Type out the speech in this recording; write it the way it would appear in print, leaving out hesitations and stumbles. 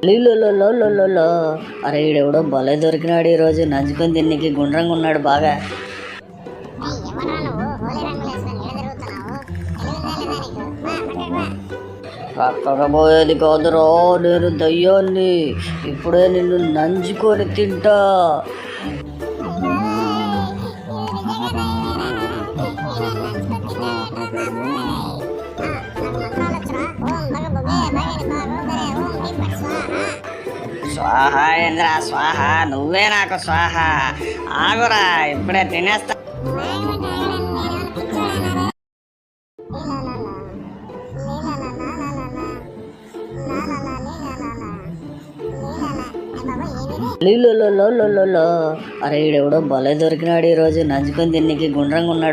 లీలో. అరే ఈడెవడో భలే దొరికినాడు ఈరోజు. నంచుకొని తిన్నికి గుండ్రంగా ఉన్నాడు బాగా. పక్కకపోయేది కాదురా, నేను దయ్యాన్ని. ఇప్పుడే నిన్ను నంచుకొని తింటా. స్వాహ ఏంద్ర స్వాహ, నువ్వే నాకు స్వాహ. ఆగురా, ఇప్పుడే తినేస్తా. లీలో. అరే ఈడెవడో భలే దొరికినాడు ఈరోజు. నంచుకొని తిన్నికి గుండ్రంగా ఉన్నాడు.